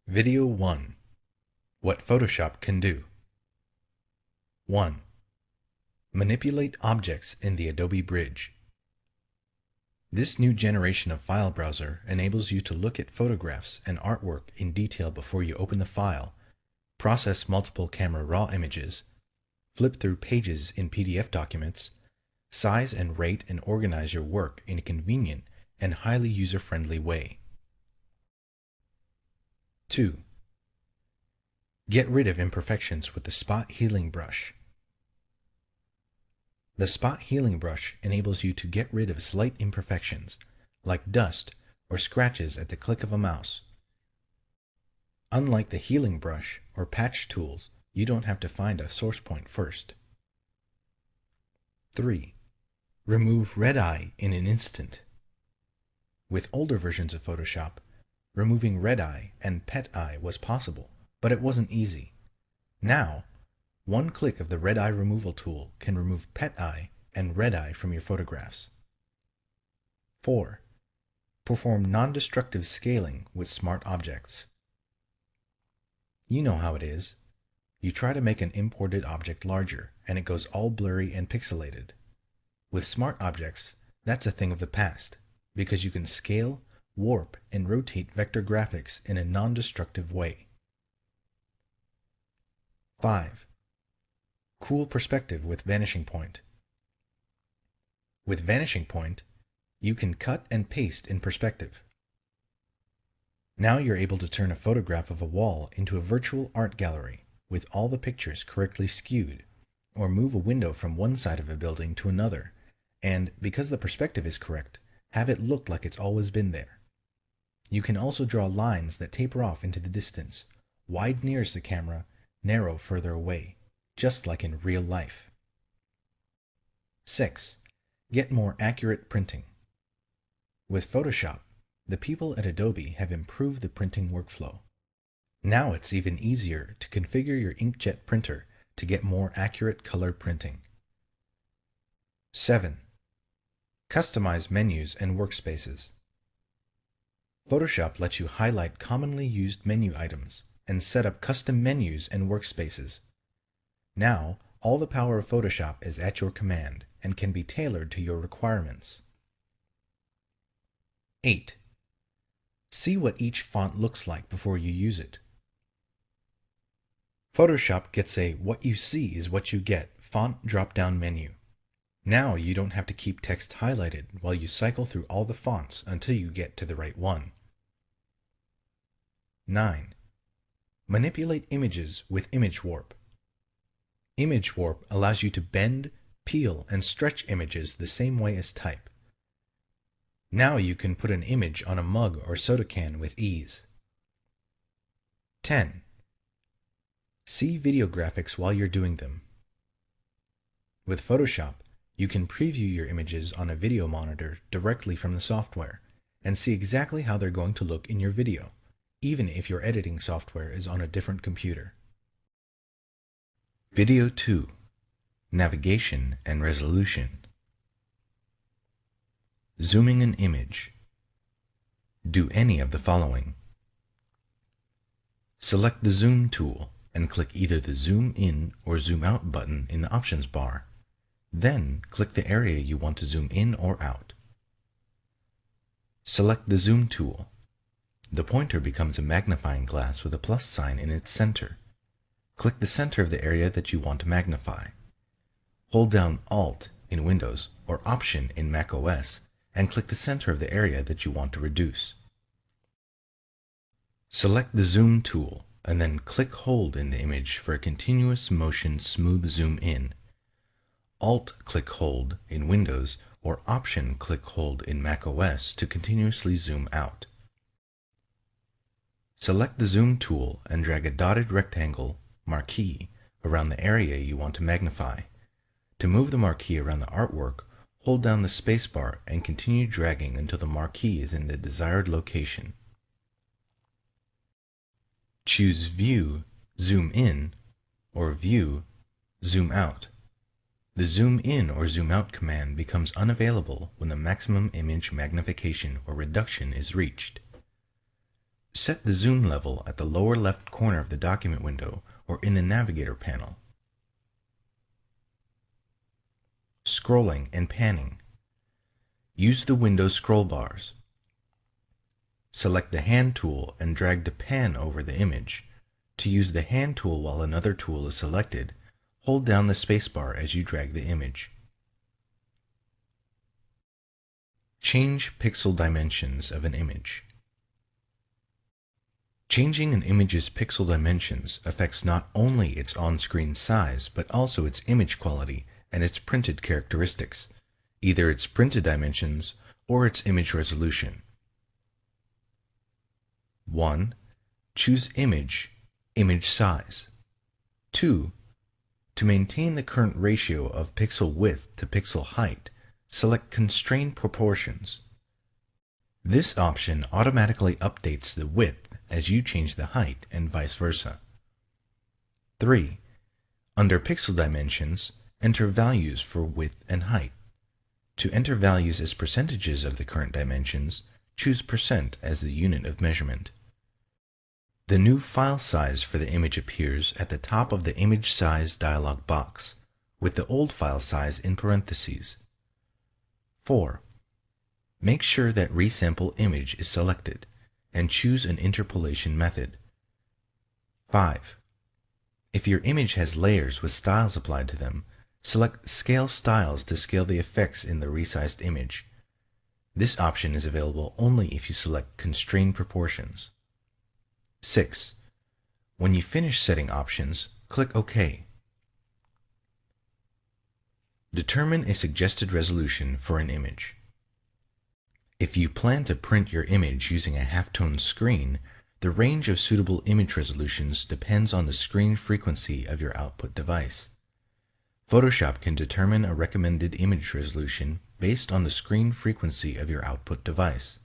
Video 1. What Photoshop can do. 1. Manipulate objects in the Adobe Bridge. This new generation of file browser enables you to look at photographs and artwork in detail before you open the file, process multiple camera raw images, flip through pages in PDF documents, size and rate and organize your work in a convenient and highly user-friendly way. 2. Get rid of imperfections with the Spot Healing Brush. The Spot Healing Brush enables you to get rid of slight imperfections, like dust or scratches at the click of a mouse. Unlike the Healing Brush or patch tools, you don't have to find a source point first. 3. Remove red eye in an instant. With older versions of Photoshop, removing red eye and pet eye was possible, but it wasn't easy. Now, one click of the red eye removal tool can remove pet eye and red eye from your photographs. 4. Perform non-destructive scaling with smart objects. You know how it is. You try to make an imported object larger, and it goes all blurry and pixelated. With smart objects, that's a thing of the past, because you can scale, warp, and rotate vector graphics in a non-destructive way. 5. Cool perspective with Vanishing Point. With Vanishing Point, you can cut and paste in perspective. Now you're able to turn a photograph of a wall into a virtual art gallery with all the pictures correctly skewed, or move a window from one side of a building to another, and, because the perspective is correct, have it look like it's always been there. You can also draw lines that taper off into the distance, wide nearest the camera, narrow further away, just like in real life. 6. Get more accurate printing. With Photoshop, the people at Adobe have improved the printing workflow. Now it's even easier to configure your inkjet printer to get more accurate color printing. 7. Customize menus and workspaces. Photoshop lets you highlight commonly used menu items and set up custom menus and workspaces. Now, all the power of Photoshop is at your command and can be tailored to your requirements. 8. See what each font looks like before you use it. Photoshop gets a "what you see is what you get" font drop-down menu. Now you don't have to keep text highlighted while you cycle through all the fonts until you get to the right one. 9. Manipulate images with Image Warp. Image Warp allows you to bend, peel, and stretch images the same way as type. Now you can put an image on a mug or soda can with ease. 10. See video graphics while you're doing them. With Photoshop, you can preview your images on a video monitor directly from the software and see exactly how they're going to look in your video, even if your editing software is on a different computer. Video 2. Navigation and Resolution. Zooming an image. Do any of the following. Select the Zoom tool and click either the Zoom In or Zoom Out button in the options bar. Then click the area you want to zoom in or out. Select the Zoom tool. The pointer becomes a magnifying glass with a plus sign in its center. Click the center of the area that you want to magnify. Hold down Alt in Windows or Option in Mac OS and click the center of the area that you want to reduce. Select the Zoom tool and then click-hold in the image for a continuous motion smooth zoom in. Alt-click-hold in Windows or Option-click-hold in Mac OS to continuously zoom out. Select the Zoom tool and drag a dotted rectangle marquee around the area you want to magnify. To move the marquee around the artwork, hold down the spacebar and continue dragging until the marquee is in the desired location. Choose View, Zoom In, or View, Zoom Out. The Zoom In or Zoom Out command becomes unavailable when the maximum image magnification or reduction is reached. Set the zoom level at the lower left corner of the document window or in the navigator panel. Scrolling and panning. Use the window scroll bars. Select the hand tool and drag to pan over the image. To use the hand tool while another tool is selected, hold down the spacebar as you drag the image. Change pixel dimensions of an image. Changing an image's pixel dimensions affects not only its on-screen size, but also its image quality and its printed characteristics, either its printed dimensions or its image resolution. 1. Choose Image size. 2. To maintain the current ratio of pixel width to pixel height, select Constrain Proportions. This option automatically updates the width as you change the height and vice versa. 3. Under Pixel Dimensions, enter values for width and height. To enter values as percentages of the current dimensions, choose % as the unit of measurement. The new file size for the image appears at the top of the Image Size dialog box, with the old file size in parentheses. 4. Make sure that Resample Image is selected, and choose an interpolation method. 5. If your image has layers with styles applied to them, select Scale Styles to scale the effects in the resized image. This option is available only if you select Constrain Proportions. 6. When you finish setting options, click OK. Determine a suggested resolution for an image. If you plan to print your image using a halftone screen, the range of suitable image resolutions depends on the screen frequency of your output device. Photoshop can determine a recommended image resolution based on the screen frequency of your output device.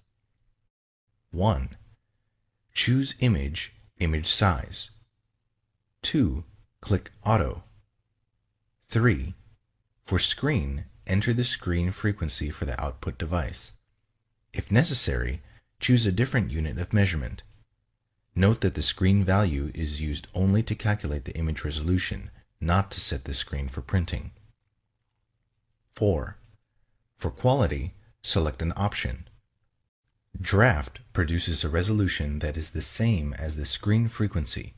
1. Choose Image size. 2. Click Auto. 3. For screen, enter the screen frequency for the output device. If necessary, choose a different unit of measurement. Note that the screen value is used only to calculate the image resolution, not to set the screen for printing. 4. For quality, select an option. Draft produces a resolution that is the same as the screen frequency,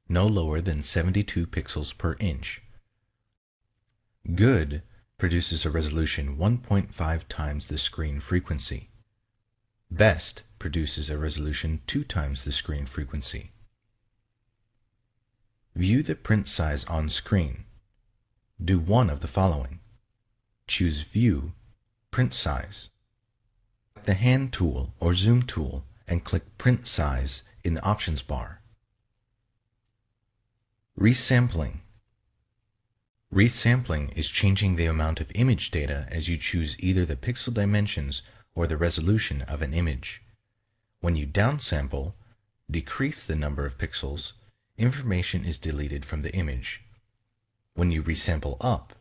no lower than 72 pixels per inch. Good produces a resolution 1.5 times the screen frequency. Best produces a resolution 2 times the screen frequency. View the print size on screen. Do one of the following. Choose View, Print Size. The Hand tool or Zoom tool and click Print Size in the options bar. Resampling. Resampling is changing the amount of image data as you choose either the pixel dimensions or the resolution of an image. When you downsample, decrease the number of pixels, information is deleted from the image. When you resample up,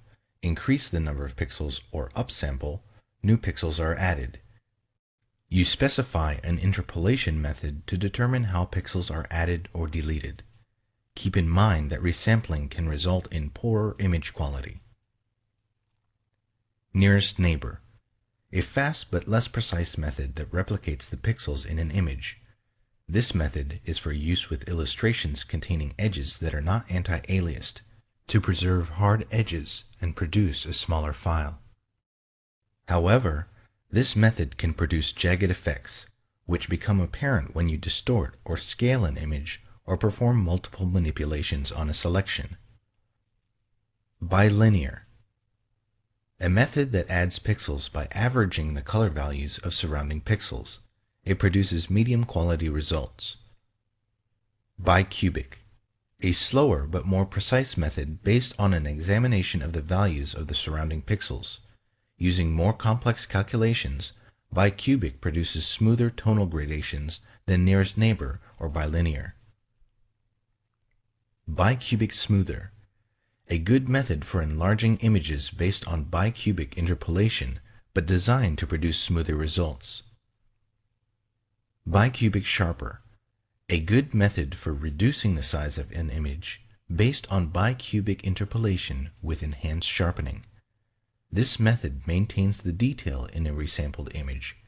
increase the number of pixels or upsample, new pixels are added. You specify an interpolation method to determine how pixels are added or deleted. Keep in mind that resampling can result in poorer image quality. Nearest neighbor. A fast but less precise method that replicates the pixels in an image. This method is for use with illustrations containing edges that are not anti-aliased, to preserve hard edges and produce a smaller file. However, this method can produce jagged effects, which become apparent when you distort or scale an image or perform multiple manipulations on a selection. Bilinear. A method that adds pixels by averaging the color values of surrounding pixels. It produces medium quality results. Bicubic. A slower but more precise method based on an examination of the values of the surrounding pixels. Using more complex calculations, bicubic produces smoother tonal gradations than nearest neighbor or bilinear. Bicubic smoother. A good method for enlarging images based on bicubic interpolation, but designed to produce smoother results. Bicubic sharper. A good method for reducing the size of an image based on bicubic interpolation with enhanced sharpening. This method maintains the detail in a resampled image.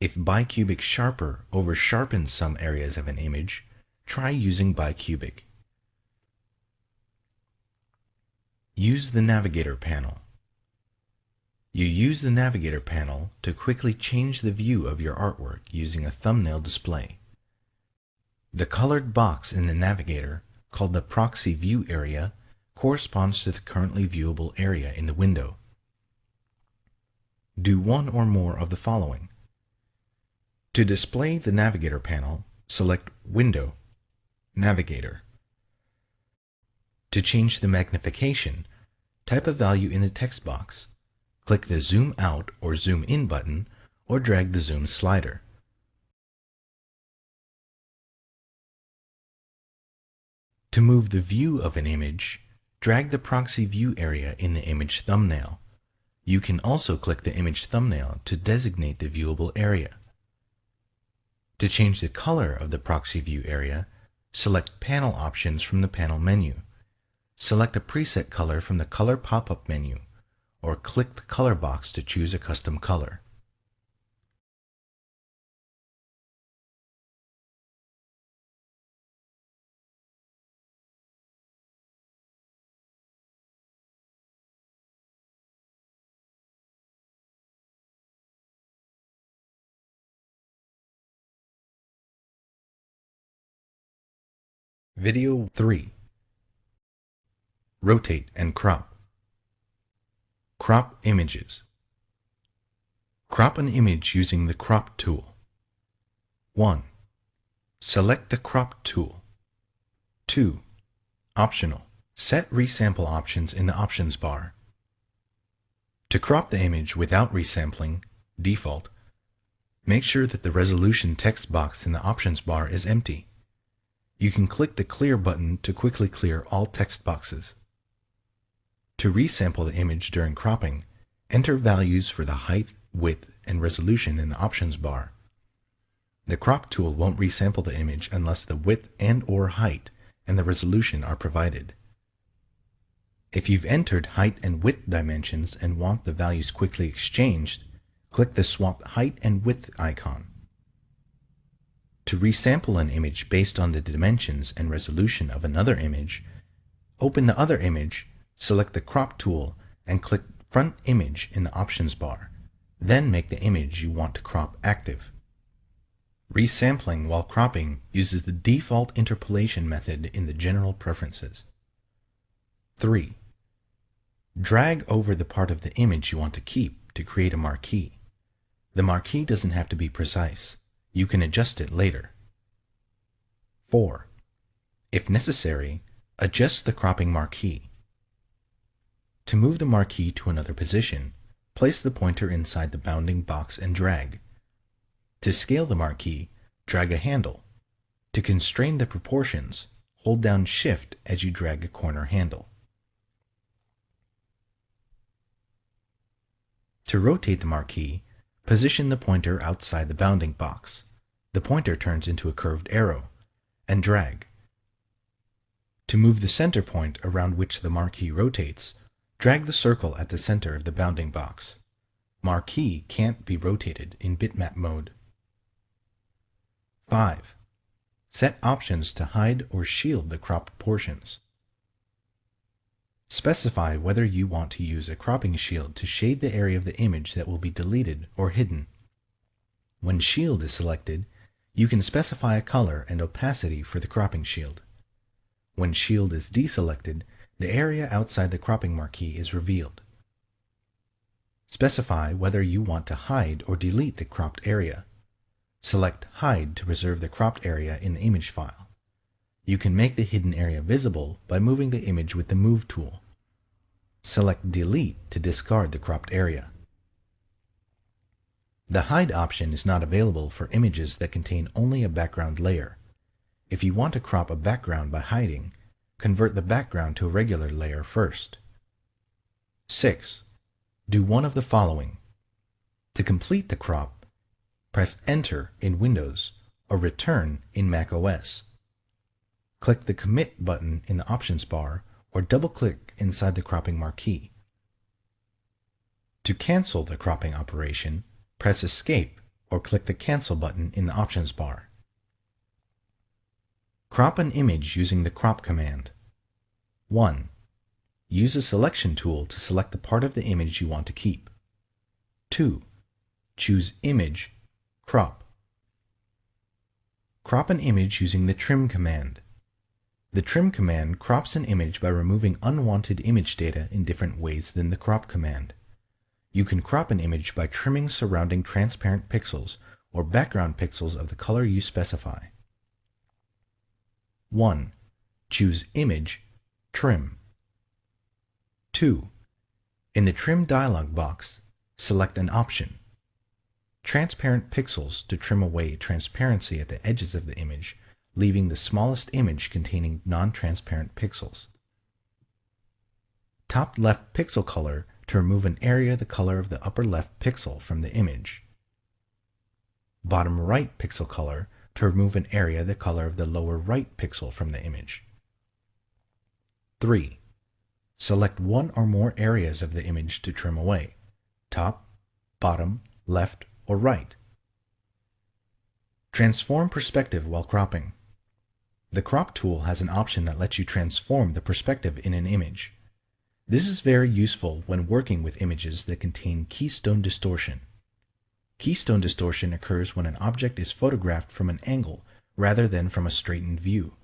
If bicubic sharper oversharpens some areas of an image, try using bicubic. Use the Navigator panel. You use the Navigator panel to quickly change the view of your artwork using a thumbnail display. The colored box in the Navigator, called the proxy view area, corresponds to the currently viewable area in the window. Do one or more of the following. To display the Navigator panel, select Window, Navigator. To change the magnification, type a value in the text box. Click the Zoom Out or Zoom In button, or drag the zoom slider. To move the view of an image, drag the proxy view area in the image thumbnail. You can also click the image thumbnail to designate the viewable area. To change the color of the proxy view area, select Panel Options from the panel menu. Select a preset color from the Color pop-up menu, or click the color box to choose a custom color. Video 3. Rotate and crop. Crop images. Crop an image using the Crop tool. 1. Select the Crop tool. 2. Optional. Set resample options in the options bar. To crop the image without resampling, default, make sure that the resolution text box in the options bar is empty. You can click the Clear button to quickly clear all text boxes. To resample the image during cropping, enter values for the height, width, and resolution in the options bar. The Crop tool won't resample the image unless the width and/or height and the resolution are provided. If you've entered height and width dimensions and want the values quickly exchanged, click the Swap Height and Width icon. To resample an image based on the dimensions and resolution of another image, open the other image, select the Crop tool, and click Front Image in the options bar. Then make the image you want to crop active. Resampling while cropping uses the default interpolation method in the General Preferences. 3. Drag over the part of the image you want to keep to create a marquee. The marquee doesn't have to be precise. You can adjust it later. 4. If necessary, adjust the cropping marquee. To move the marquee to another position, place the pointer inside the bounding box and drag. To scale the marquee, drag a handle. To constrain the proportions, hold down Shift as you drag a corner handle. To rotate the marquee, position the pointer outside the bounding box. The pointer turns into a curved arrow, and drag. To move the center point around which the marquee rotates, drag the circle at the center of the bounding box. Marquee can't be rotated in bitmap mode. 5. Set options to hide or shield the cropped portions. Specify whether you want to use a cropping shield to shade the area of the image that will be deleted or hidden. When Shield is selected, you can specify a color and opacity for the cropping shield. When Shield is deselected, the area outside the cropping marquee is revealed. Specify whether you want to hide or delete the cropped area. Select Hide to preserve the cropped area in the image file. You can make the hidden area visible by moving the image with the Move tool. Select Delete to discard the cropped area. The Hide option is not available for images that contain only a background layer. If you want to crop a background by hiding, convert the background to a regular layer first. 6. Do one of the following. To complete the crop, press Enter in Windows or Return in macOS. Click the Commit button in the Options bar or double-click inside the cropping marquee. To cancel the cropping operation, press Escape or click the Cancel button in the Options bar. Crop an image using the Crop command. 1. Use a selection tool to select the part of the image you want to keep. 2. Choose Image, Crop. Crop an image using the Trim command. The Trim command crops an image by removing unwanted image data in different ways than the Crop command. You can crop an image by trimming surrounding transparent pixels or background pixels of the color you specify. 1. Choose Image, Trim. 2. In the Trim dialog box, select an option. Transparent pixels to trim away transparency at the edges of the image, leaving the smallest image containing non-transparent pixels. Top left pixel color to remove an area the color of the upper left pixel from the image. Bottom right pixel color to remove an area the color of the lower right pixel from the image. 3. Select one or more areas of the image to trim away: top, bottom, left, or right. Transform perspective while cropping. The Crop tool has an option that lets you transform the perspective in an image. This is very useful when working with images that contain keystone distortion. Keystone distortion occurs when an object is photographed from an angle rather than from a straightened view.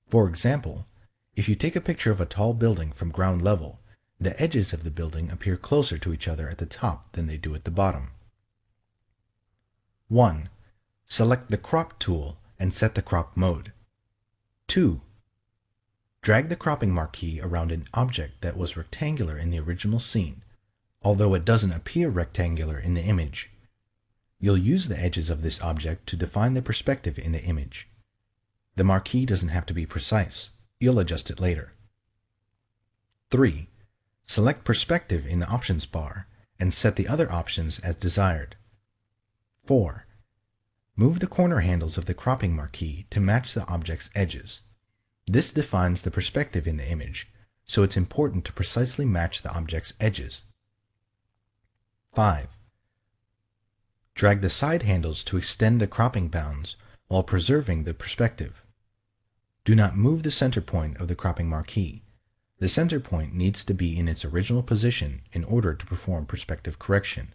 For example, if you take a picture of a tall building from ground level, the edges of the building appear closer to each other at the top than they do at the bottom. 1. Select the Crop tool and set the crop mode. 2. Drag the cropping marquee around an object that was rectangular in the original scene, although it doesn't appear rectangular in the image. You'll use the edges of this object to define the perspective in the image. The marquee doesn't have to be precise. You'll adjust it later. 3. Select Perspective in the Options bar and set the other options as desired. 4. Move the corner handles of the cropping marquee to match the object's edges. This defines the perspective in the image, so it's important to precisely match the object's edges. 5. Drag the side handles to extend the cropping bounds while preserving the perspective. Do not move the center point of the cropping marquee. The center point needs to be in its original position in order to perform perspective correction.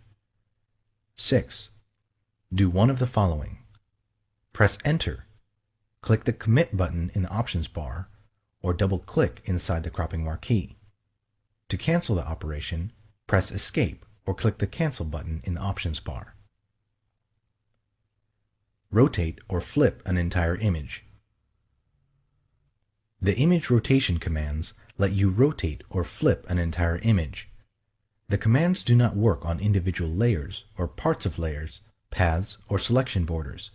6. Do one of the following. Press Enter. Click the Commit button in the Options bar, or double-click inside the cropping marquee. To cancel the operation, press Escape or click the Cancel button in the Options bar. Rotate or flip an entire image. The image rotation commands let you rotate or flip an entire image. The commands do not work on individual layers or parts of layers, paths, or selection borders.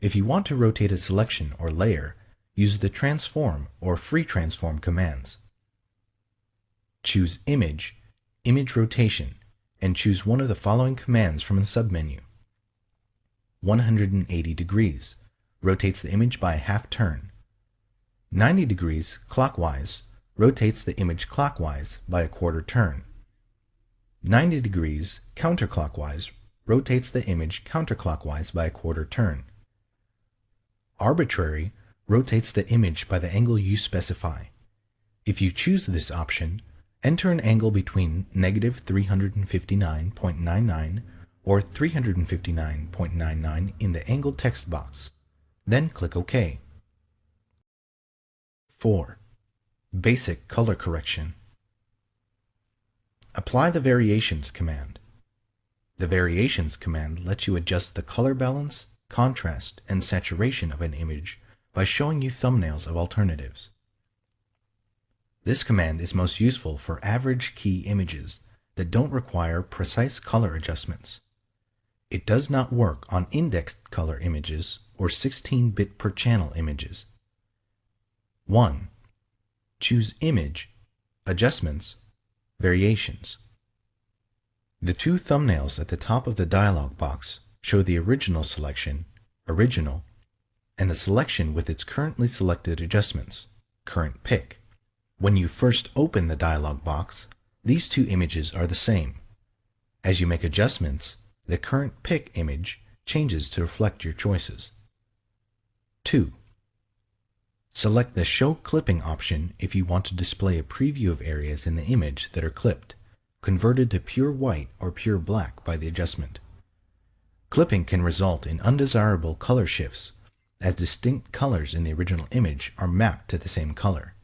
If you want to rotate a selection or layer, use the Transform or Free Transform commands. Choose Image, Image Rotation, and choose one of the following commands from the submenu. 180 degrees rotates the image by a half turn. 90 degrees clockwise rotates the image clockwise by a quarter turn. 90 degrees counterclockwise rotates the image counterclockwise by a quarter turn. Arbitrary rotates the image by the angle you specify. If you choose this option, enter an angle between -359.99 or 359.99 in the angle text box. Then click OK. 4. Basic color correction. Apply the Variations command. The Variations command lets you adjust the color balance, contrast, and saturation of an image by showing you thumbnails of alternatives. This command is most useful for average key images that don't require precise color adjustments. It does not work on indexed color images or 16-bit per channel images. 1. Choose Image, Adjustments, Variations. The two thumbnails at the top of the dialog box show the original selection, Original, and the selection with its currently selected adjustments, current pick. When you first open the dialog box, these two images are the same. As you make adjustments, the current pick image changes to reflect your choices. 2. Select the Show Clipping option if you want to display a preview of areas in the image that are clipped, converted to pure white or pure black by the adjustment. Clipping can result in undesirable color shifts, as distinct colors in the original image are mapped to the same color.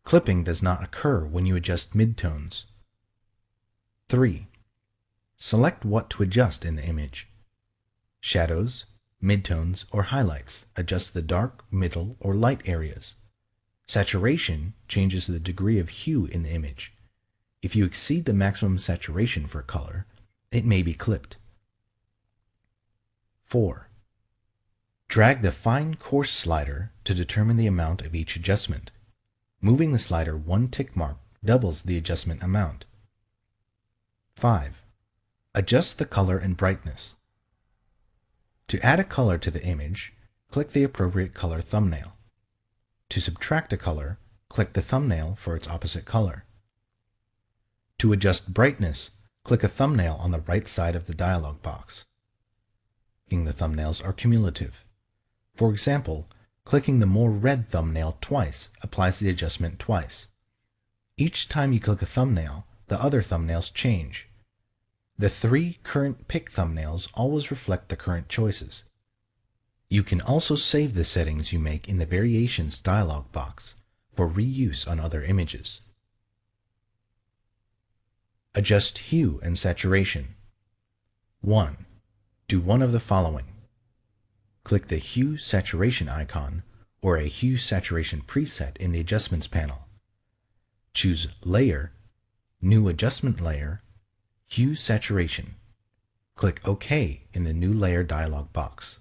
Clipping does not occur when you adjust midtones. 3. Select what to adjust in the image. Shadows, midtones, or highlights adjust the dark, middle, or light areas. Saturation changes the degree of hue in the image. If you exceed the maximum saturation for a color, it may be clipped. 4. Drag the Fine Coarse slider to determine the amount of each adjustment. Moving the slider one tick mark doubles the adjustment amount. 5. Adjust the color and brightness. To add a color to the image, click the appropriate color thumbnail. To subtract a color, click the thumbnail for its opposite color. To adjust brightness, click a thumbnail on the right side of the dialog box. The thumbnails are cumulative. For example, clicking the More Red thumbnail twice applies the adjustment twice. Each time you click a thumbnail, the other thumbnails change. The 3 current pick thumbnails always reflect the current choices. You can also save the settings you make in the Variations dialog box for reuse on other images. Adjust hue and saturation. 1. Do one of the following. Click the Hue Saturation icon or a Hue Saturation preset in the Adjustments panel. Choose Layer, New Adjustment Layer, Hue Saturation. Click OK in the New Layer dialog box.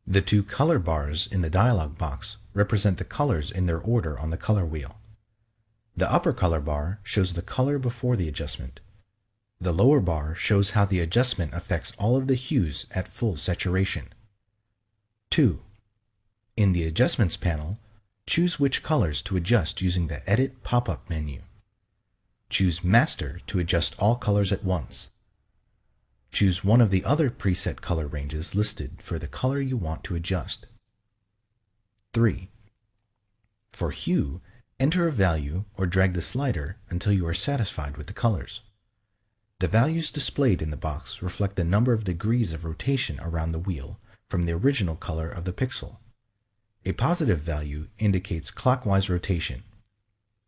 The 2 color bars in the dialog box represent the colors in their order on the color wheel. The upper color bar shows the color before the adjustment. The lower bar shows how the adjustment affects all of the hues at full saturation. 2. In the Adjustments panel, choose which colors to adjust using the Edit pop-up menu. Choose Master to adjust all colors at once. Choose one of the other preset color ranges listed for the color you want to adjust. 3. For hue, enter a value or drag the slider until you are satisfied with the colors. The values displayed in the box reflect the number of degrees of rotation around the wheel from the original color of the pixel. A positive value indicates clockwise rotation.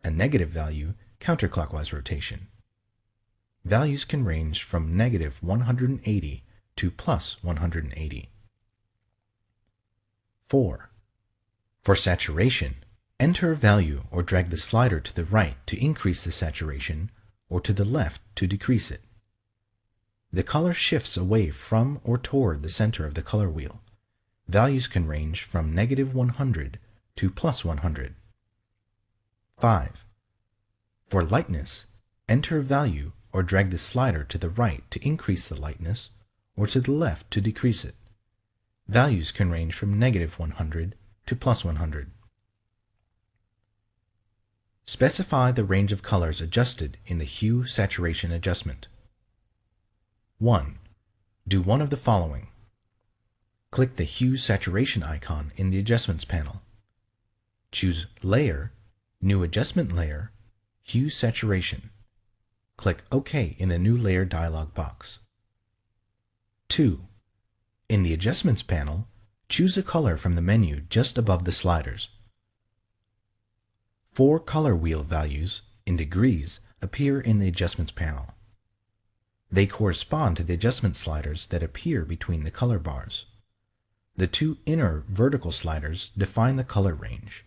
A negative value, counterclockwise rotation. Values can range from negative 180 to plus 180. 4. For saturation, enter a value or drag the slider to the right to increase the saturation or to the left to decrease it. The color shifts away from or toward the center of the color wheel. Values can range from negative 100 to plus 100. 5. For lightness, enter a value or drag the slider to the right to increase the lightness or to the left to decrease it. Values can range from negative 100 to plus 100. Specify the range of colors adjusted in the Hue Saturation adjustment. 1. Do one of the following. Click the Hue Saturation icon in the Adjustments panel. Choose Layer, New Adjustment Layer, Hue Saturation. Click OK in the New Layer dialog box. 2. In the Adjustments panel, choose a color from the menu just above the sliders. 4 color wheel values, in degrees, appear in the Adjustments panel. They correspond to the adjustment sliders that appear between the color bars. The 2 inner vertical sliders define the color range.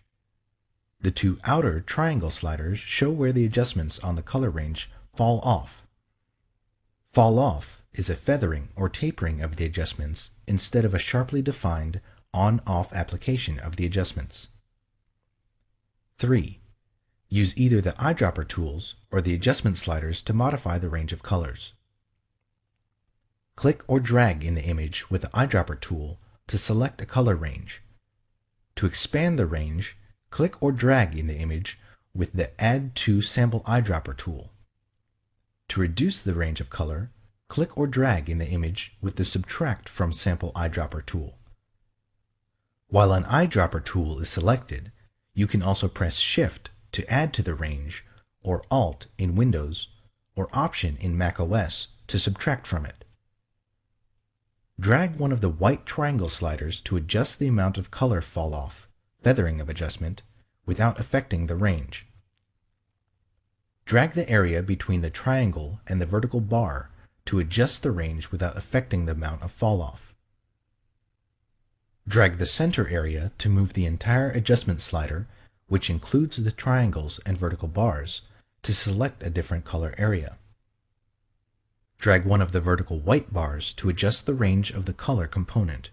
The 2 outer triangle sliders show where the adjustments on the color range fall off. Fall off is a feathering or tapering of the adjustments instead of a sharply defined on-off application of the adjustments. 3. Use either the eyedropper tools or the adjustment sliders to modify the range of colors. Click or drag in the image with the eyedropper tool to select a color range. To expand the range, click or drag in the image with the Add to Sample Eyedropper tool. To reduce the range of color, click or drag in the image with the Subtract from Sample Eyedropper tool. While an eyedropper tool is selected, you can also press Shift to add to the range, or Alt in Windows, or Option in macOS to subtract from it. Drag one of the white triangle sliders to adjust the amount of color fall off, feathering of adjustment, without affecting the range. Drag the area between the triangle and the vertical bar to adjust the range without affecting the amount of fall off. Drag the center area to move the entire adjustment slider, which includes the triangles and vertical bars, to select a different color area. Drag one of the vertical white bars to adjust the range of the color component.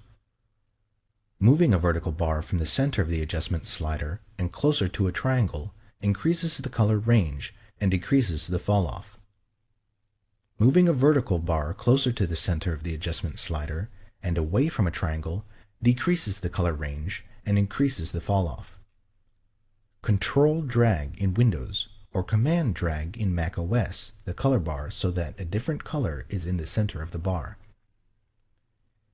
Moving a vertical bar from the center of the adjustment slider and closer to a triangle increases the color range and decreases the fall-off. Moving a vertical bar closer to the center of the adjustment slider and away from a triangle decreases the color range and increases the fall-off. Control drag in Windows or Command drag in macOS the color bar so that a different color is in the center of the bar.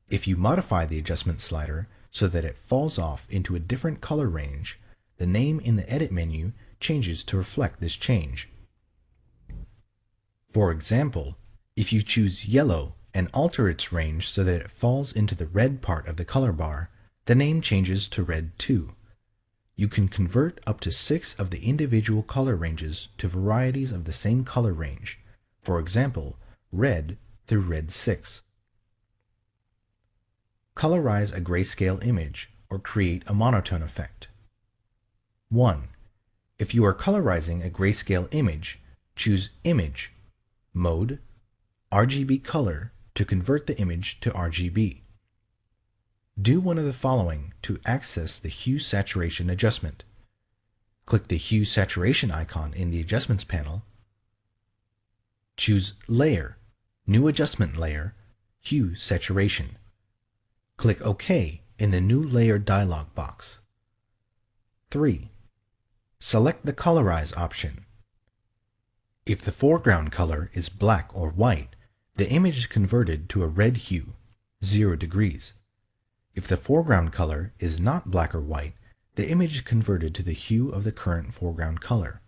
If you modify the adjustment slider so that it falls off into a different color range, the name in the Edit menu changes to reflect this change. For example, if you choose yellow and alter its range so that it falls into the red part of the color bar, the name changes to red 2. You can convert up to 6 of the individual color ranges to varieties of the same color range, for example, red through red 6. Colorize a grayscale image or create a monotone effect. 1. If you are colorizing a grayscale image, choose Image, Mode, RGB Color to convert the image to RGB. Do one of the following to access the Hue Saturation adjustment. Click the Hue Saturation icon in the Adjustments panel. Choose Layer, New Adjustment Layer, Hue Saturation. Click OK in the New Layer dialog box. 3. Select the Colorize option. If the foreground color is black or white, the image is converted to a red hue, 0 degrees. If the foreground color is not black or white, the image is converted to the hue of the current foreground color.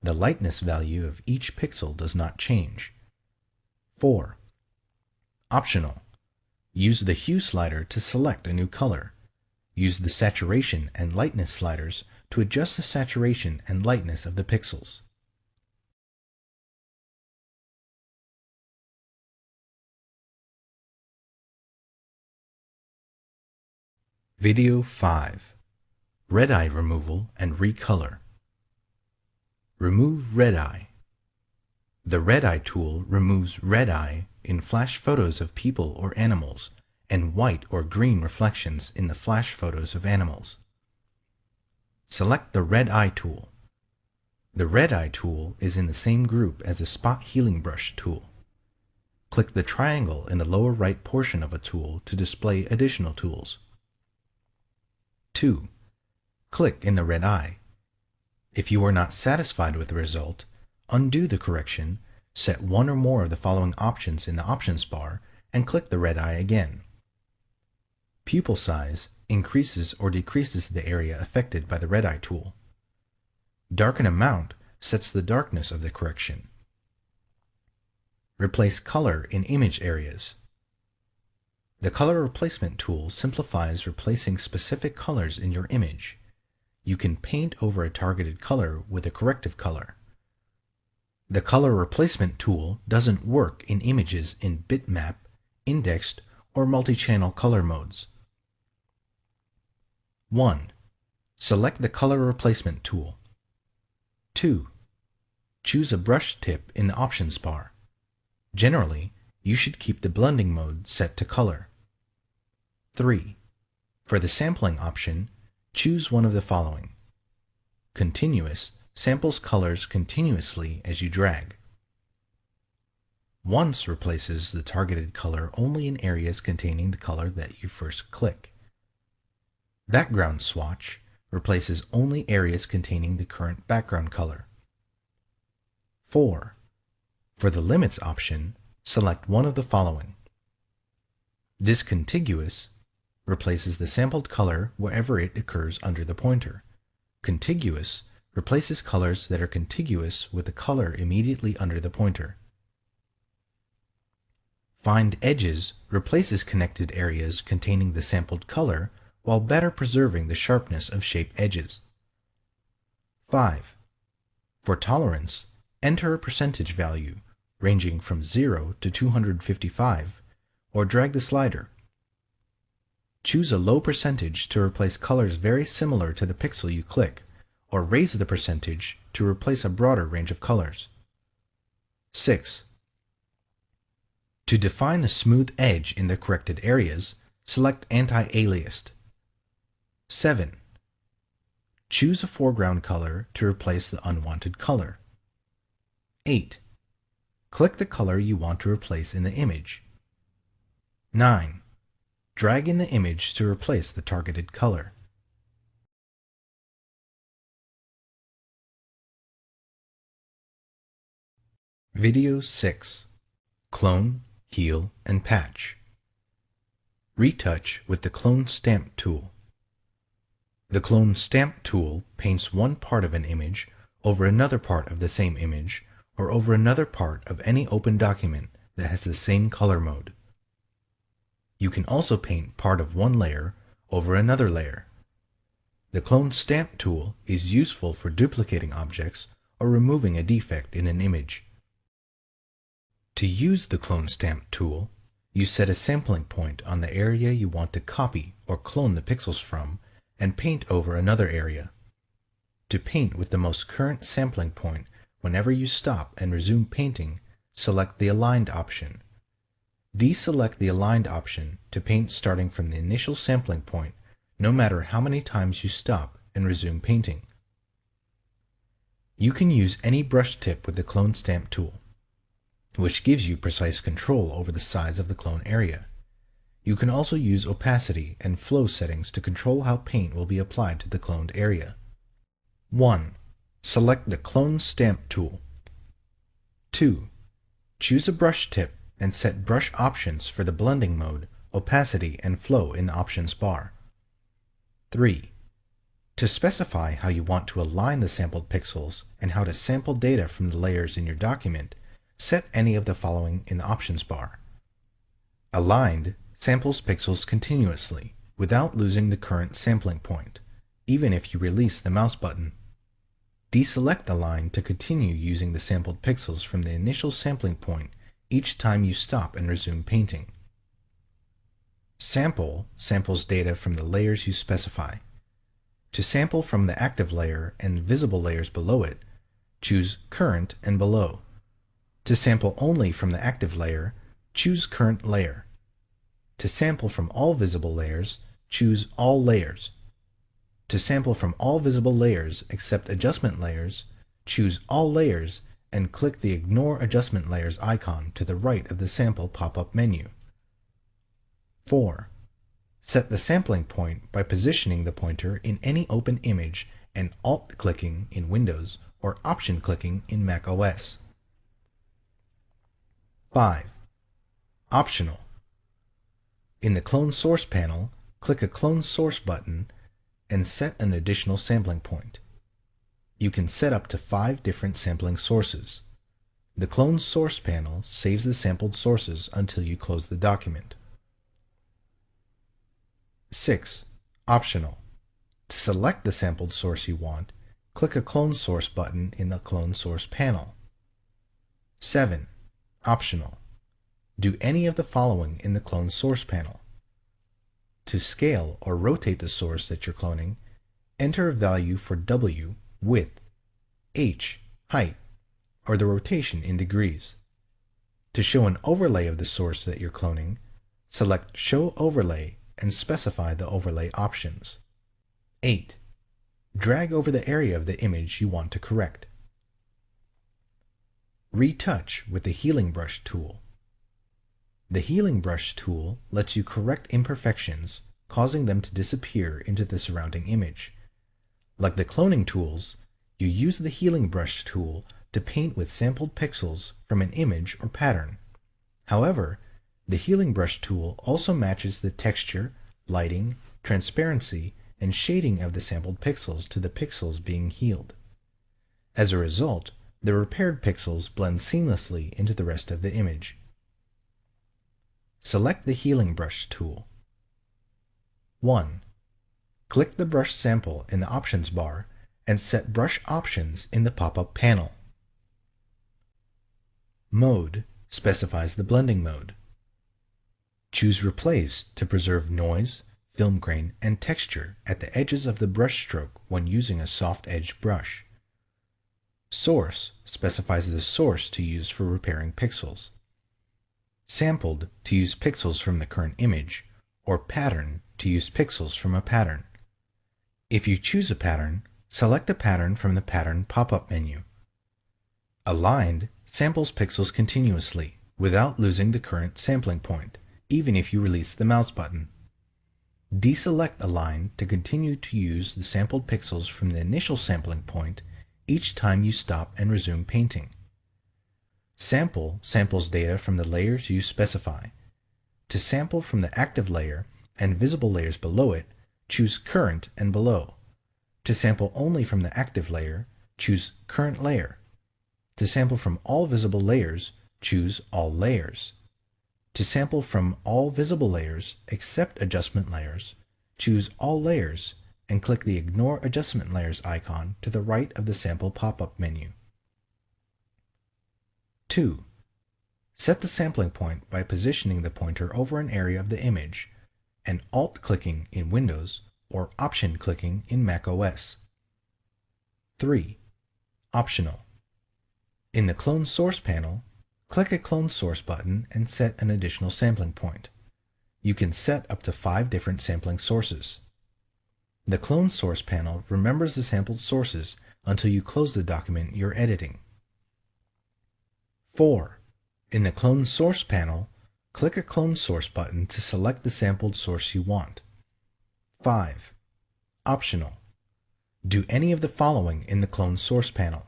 The lightness value of each pixel does not change. 4. Optional. Use the Hue slider to select a new color. Use the Saturation and Lightness sliders to adjust the saturation and lightness of the pixels. Video 5. Red eye removal and recolor. Remove red eye. The red eye tool removes red eye in flash photos of people or animals and white or green reflections in the flash photos of animals. Select the red eye tool. The red eye tool is in the same group as the spot healing brush tool. Click the triangle in the lower right portion of a tool to display additional tools. 2. Click in the red eye. If you are not satisfied with the result, undo the correction, set one or more of the following options in the options bar, and click the red eye again. Pupil size increases or decreases the area affected by the red eye tool. Darken amount sets the darkness of the correction. Replace color in image areas. The color replacement tool simplifies replacing specific colors in your image. You can paint over a targeted color with a corrective color. The color replacement tool doesn't work in images in bitmap, indexed, or multi-channel color modes. 1. Select the color replacement tool. 2. Choose a brush tip in the options bar. Generally, you should keep the blending mode set to color. 3. For the sampling option, choose one of the following. Continuous samples colors continuously as you drag. Once replaces the targeted color only in areas containing the color that you first click. Background swatch replaces only areas containing the current background color. 4. For the limits option, select one of the following. Discontiguous replaces the sampled color wherever it occurs under the pointer. Contiguous replaces colors that are contiguous with the color immediately under the pointer. Find edges replaces connected areas containing the sampled color while better preserving the sharpness of shape edges. 5. For tolerance, enter a percentage value ranging from 0 to 255 or drag the slider. Choose a low percentage to replace colors very similar to the pixel you click, or raise the percentage to replace a broader range of colors. 6. To define a smooth edge in the corrected areas, select Anti-Aliased. 7. Choose a foreground color to replace the unwanted color. 8. Click the color you want to replace in the image. 9. Drag in the image to replace the targeted color. Video 6. Clone, Heal, and Patch. Retouch with the Clone Stamp tool. The Clone Stamp tool paints one part of an image over another part of the same image or over another part of any open document that has the same color mode. You can also paint part of one layer over another layer. The Clone Stamp tool is useful for duplicating objects or removing a defect in an image. To use the Clone Stamp tool, you set a sampling point on the area you want to copy or clone the pixels from and paint over another area. To paint with the most current sampling point, whenever you stop and resume painting, select the Aligned option. Deselect the Aligned option to paint starting from the initial sampling point, no matter how many times you stop and resume painting. You can use any brush tip with the Clone Stamp tool, which gives you precise control over the size of the clone area. You can also use opacity and flow settings to control how paint will be applied to the cloned area. 1. Select the Clone Stamp tool. 2. Choose a brush tip and set brush options for the blending mode, opacity, and flow in the options bar. 3. To specify how you want to align the sampled pixels and how to sample data from the layers in your document, set any of the following in the options bar. Aligned samples pixels continuously without losing the current sampling point, even if you release the mouse button. Deselect Aligned to continue using the sampled pixels from the initial sampling point each time you stop and resume painting. Sample samples data from the layers you specify. To sample from the active layer and visible layers below it, choose Current and Below. To sample only from the active layer, choose Current Layer. To sample from all visible layers, choose All Layers. To sample from all visible layers except adjustment layers, choose All Layers and click the Ignore Adjustment Layers icon to the right of the Sample pop-up menu. 4. Set the sampling point by positioning the pointer in any open image and Alt-clicking in Windows or Option-clicking in Mac OS. 5. Optional. In the Clone Source panel, click a Clone Source button and set an additional sampling point. You can set up to 5 different sampling sources. The Clone Source panel saves the sampled sources until you close the document. 6. Optional. To select the sampled source you want, click a Clone Source button in the Clone Source panel. 7. Optional. Do any of the following in the Clone Source panel. To scale or rotate the source that you're cloning, enter a value for W, width, H, height, or the rotation in degrees. To show an overlay of the source that you're cloning, select Show Overlay and specify the overlay options. 8. Drag over the area of the image you want to correct. Retouch with the Healing Brush tool. The healing brush tool lets you correct imperfections, causing them to disappear into the surrounding image. Like the cloning tools, you use the healing brush tool to paint with sampled pixels from an image or pattern. However, the healing brush tool also matches the texture, lighting, transparency, and shading of the sampled pixels to the pixels being healed. As a result, the repaired pixels blend seamlessly into the rest of the image. Select the healing brush tool. 1. Click the brush sample in the options bar and set brush options in the pop-up panel. Mode specifies the blending mode. Choose Replace to preserve noise, film grain, and texture at the edges of the brush stroke when using a soft-edged brush. Source specifies the source to use for repairing pixels. Sampled to use pixels from the current image, or Pattern to use pixels from a pattern. If you choose a pattern, select a pattern from the Pattern pop-up menu. Aligned samples pixels continuously without losing the current sampling point, even if you release the mouse button. Deselect Align to continue to use the sampled pixels from the initial sampling point each time you stop and resume painting. Sample samples data from the layers you specify. To sample from the active layer and visible layers below it, choose Current and Below. To sample only from the active layer, choose Current Layer. To sample from all visible layers, choose All Layers. To sample from all visible layers except adjustment layers, choose All Layers and click the Ignore Adjustment Layers icon to the right of the sample pop-up menu. 2. Set the sampling point by positioning the pointer over an area of the image and Alt-clicking in Windows or Option-clicking in macOS. 3. Optional. In the Clone Source panel, click a Clone Source button and set an additional sampling point. You can set up to 5 different sampling sources. The Clone Source panel remembers the sampled sources until you close the document you're editing. 4. In the Clone Source panel, click a Clone Source button to select the sampled source you want. 5. Optional. Do any of the following in the Clone Source panel.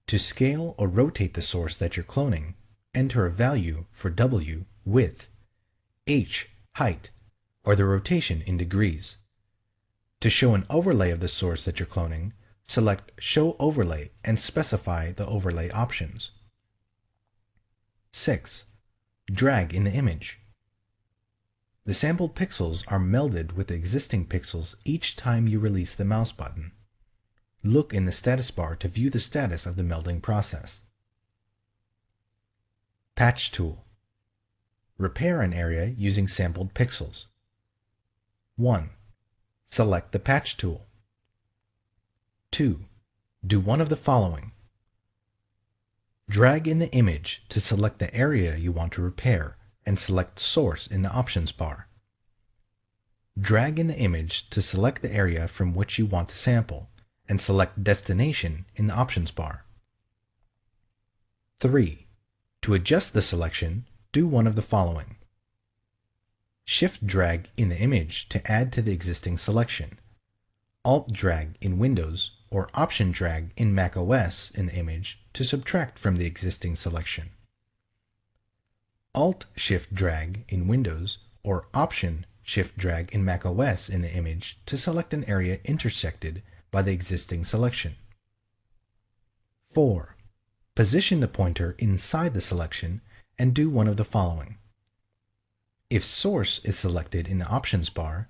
To scale or rotate the source that you're cloning, enter a value for W, width, H, height, or the rotation in degrees. To show an overlay of the source that you're cloning, select Show Overlay and specify the overlay options. 6. Drag in the image. The sampled pixels are melded with the existing pixels each time you release the mouse button. Look in the status bar to view the status of the melding process. Patch tool. Repair an area using sampled pixels. 1. Select the patch tool. 2. Do one of the following. Drag in the image to select the area you want to repair and select Source in the options bar. Drag in the image to select the area from which you want to sample and select Destination in the options bar. 3. To adjust the selection, do one of the following. Shift drag in the image to add to the existing selection. Alt drag in Windows or Option drag in macOS in the image to subtract from the existing selection. Alt-Shift drag in Windows or Option-Shift drag in macOS in the image to select an area intersected by the existing selection. 4. Position the pointer inside the selection and do one of the following. If Source is selected in the Options bar,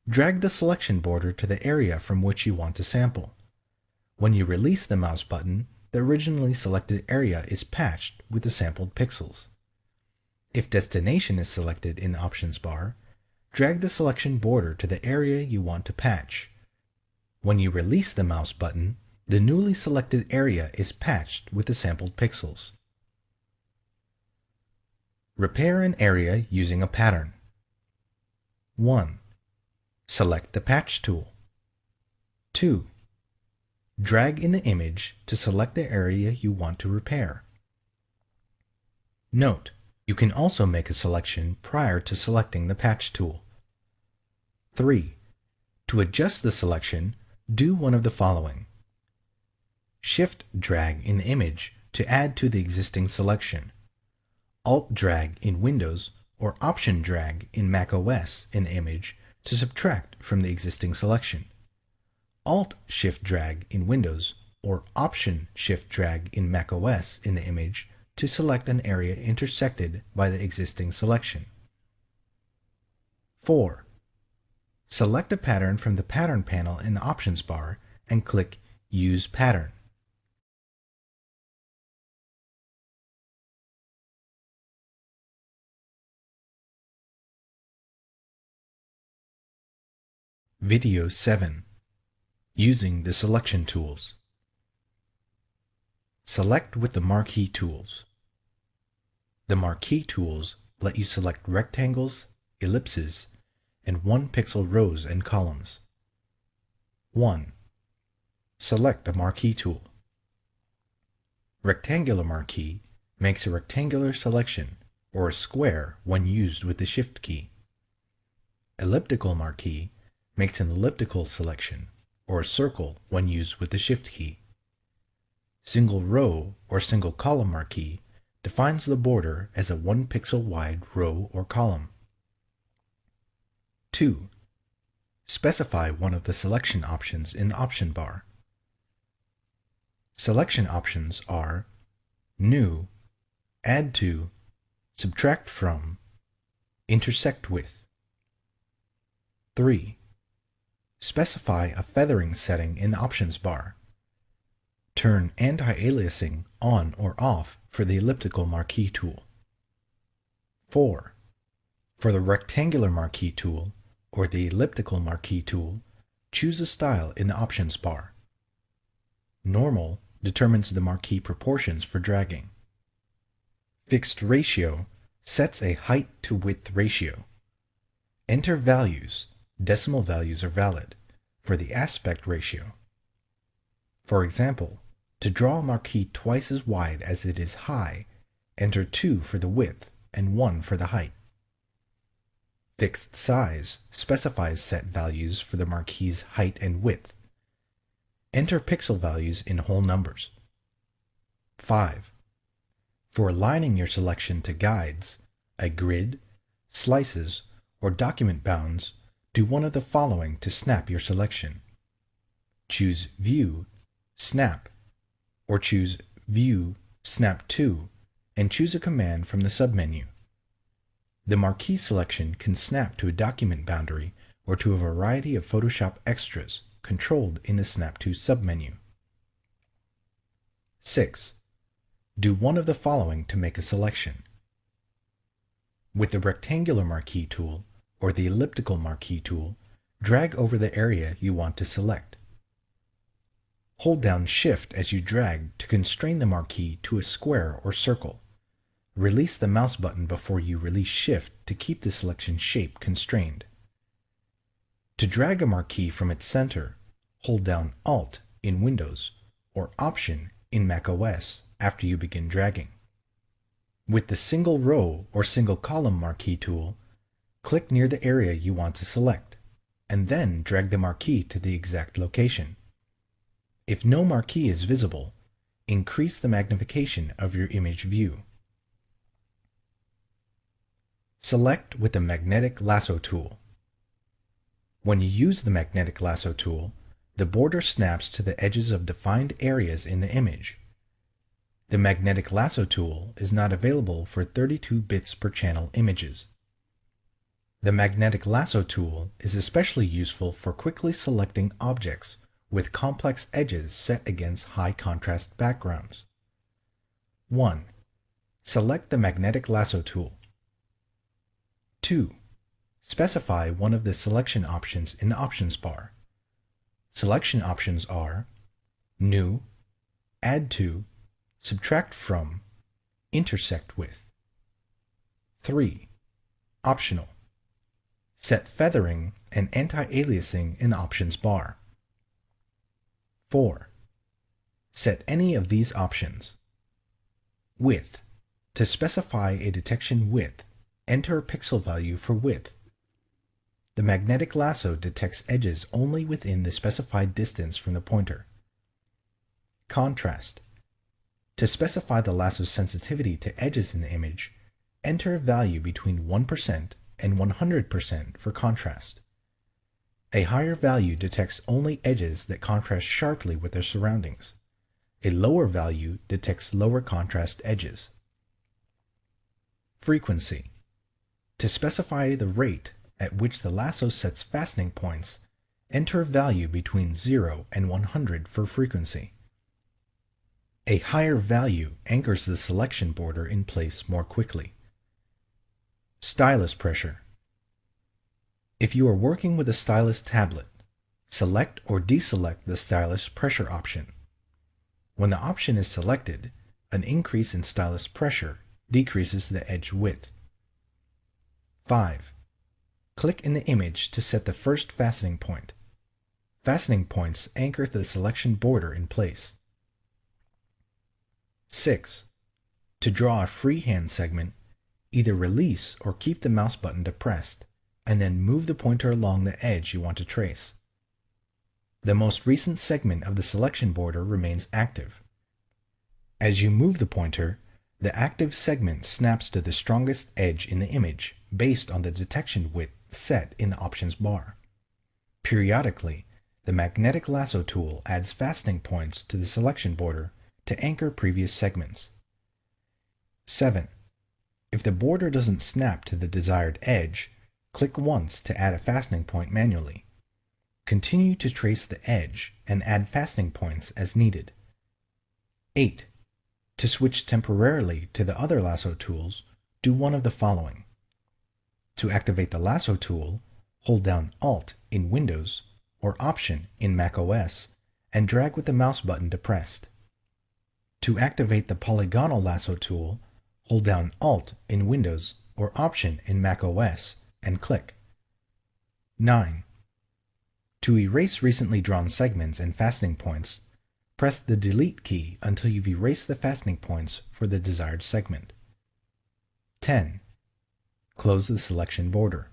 drag the selection border to the area from which you want to sample. When you release the mouse button, the originally selected area is patched with the sampled pixels. If Destination is selected in the Options bar, drag the selection border to the area you want to patch. When you release the mouse button, the newly selected area is patched with the sampled pixels. Repair an area using a pattern. 1. Select the Patch tool. 2. Drag in the image to select the area you want to repair. Note: You can also make a selection prior to selecting the patch tool. 3. To adjust the selection, do one of the following. Shift drag in the image to add to the existing selection. Alt drag in Windows or Option drag in macOS in the image to subtract from the existing selection. Alt Shift drag in Windows or Option Shift drag in macOS in the image to select an area intersected by the existing selection. 4. Select a pattern from the Pattern panel in the Options bar and click Use Pattern. Video 7. Using the Selection Tools. Select with the Marquee Tools. The Marquee Tools let you select rectangles, ellipses, and 1-pixel rows and columns. 1. Select a marquee tool. Rectangular marquee makes a rectangular selection or a square when used with the Shift key. Elliptical marquee makes an elliptical selection or a circle when used with the Shift key. Single row or single column marquee defines the border as a 1-pixel wide row or column. 2. Specify one of the selection options in the option bar. Selection options are New, Add to, Subtract from, Intersect with. 3. Specify a feathering setting in the options bar. Turn anti-aliasing on or off for the elliptical marquee tool. 4. For the rectangular marquee tool or the elliptical marquee tool, choose a style in the options bar. Normal determines the marquee proportions for dragging. Fixed ratio sets a height to width ratio. Enter values, decimal values are valid, for the aspect ratio. For example, to draw a marquee twice as wide as it is high, enter 2 for the width and 1 for the height. Fixed size specifies set values for the marquee's height and width. Enter pixel values in whole numbers. 5. For aligning your selection to guides, a grid, slices, or document bounds, do one of the following to snap your selection. Choose View, Snap, or choose View, Snap to, and choose a command from the submenu. The marquee selection can snap to a document boundary or to a variety of Photoshop extras controlled in the Snap to submenu. 6. Do one of the following to make a selection. With the rectangular marquee tool or the elliptical marquee tool, drag over the area you want to select. Hold down Shift as you drag to constrain the marquee to a square or circle. Release the mouse button before you release Shift to keep the selection shape constrained. To drag a marquee from its center, hold down Alt in Windows or Option in macOS after you begin dragging. With the single row or single column marquee tool, click near the area you want to select, and then drag the marquee to the exact location. If no marquee is visible, increase the magnification of your image view. Select with the Magnetic Lasso tool. When you use the Magnetic Lasso tool, the border snaps to the edges of defined areas in the image. The Magnetic Lasso tool is not available for 32 bits per channel images. The Magnetic Lasso tool is especially useful for quickly selecting objects with complex edges set against high contrast backgrounds. 1. Select the Magnetic Lasso tool. 2. Specify one of the selection options in the options bar. Selection options are New, Add to, Subtract from, Intersect with. 3. Optional. Set feathering and anti-aliasing in the options bar. 4. Set any of these options. Width, To specify a detection width, enter a pixel value for width. The magnetic lasso detects edges only within the specified distance from the pointer. Contrast. To specify the lasso's sensitivity to edges in the image, enter a value between 1% and 100% for contrast. A higher value detects only edges that contrast sharply with their surroundings. A lower value detects lower contrast edges. Frequency. To specify the rate at which the lasso sets fastening points, enter a value between 0 and 100 for frequency. A higher value anchors the selection border in place more quickly. Stylus pressure. If you are working with a stylus tablet, select or deselect the stylus pressure option. When the option is selected, an increase in stylus pressure decreases the edge width. 5. Click in the image to set the first fastening point. Fastening points anchor the selection border in place. 6. To draw a freehand segment, either release or keep the mouse button depressed, and then move the pointer along the edge you want to trace. The most recent segment of the selection border remains active. As you move the pointer, the active segment snaps to the strongest edge in the image based on the detection width set in the options bar. Periodically, the magnetic lasso tool adds fastening points to the selection border to anchor previous segments. 7. If the border doesn't snap to the desired edge, click once to add a fastening point manually. Continue to trace the edge and add fastening points as needed. 8. To switch temporarily to the other lasso tools, do one of the following. To activate the lasso tool, hold down Alt in Windows or Option in macOS and drag with the mouse button depressed. To activate the polygonal lasso tool, hold down Alt in Windows or Option in macOS and click. 9. To erase recently drawn segments and fastening points, press the Delete key until you've erased the fastening points for the desired segment. 10. Close the selection border.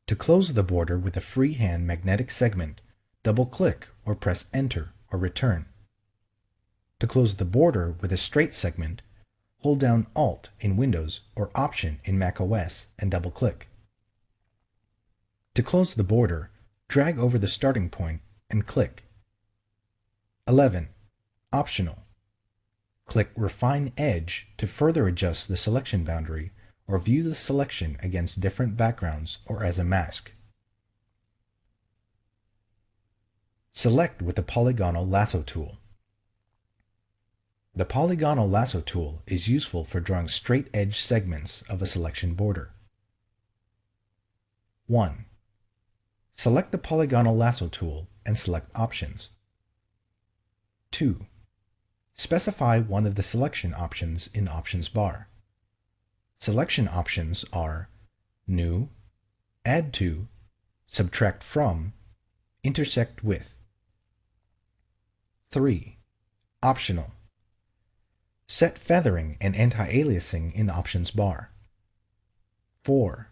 To close the border with a freehand magnetic segment, double-click or press Enter or Return. To close the border with a straight segment, hold down Alt in Windows or Option in macOS and double-click. To close the border, drag over the starting point and click. 11. Optional. Click Refine Edge to further adjust the selection boundary or view the selection against different backgrounds or as a mask. Select with the polygonal lasso tool. The polygonal lasso tool is useful for drawing straight edge segments of a selection border. 1. Select the polygonal lasso tool and select Options. 2. Specify one of the selection options in the options bar. Selection options are New, Add to, Subtract from, Intersect with. 3. Optional. Set feathering and anti-aliasing in the options bar. 4.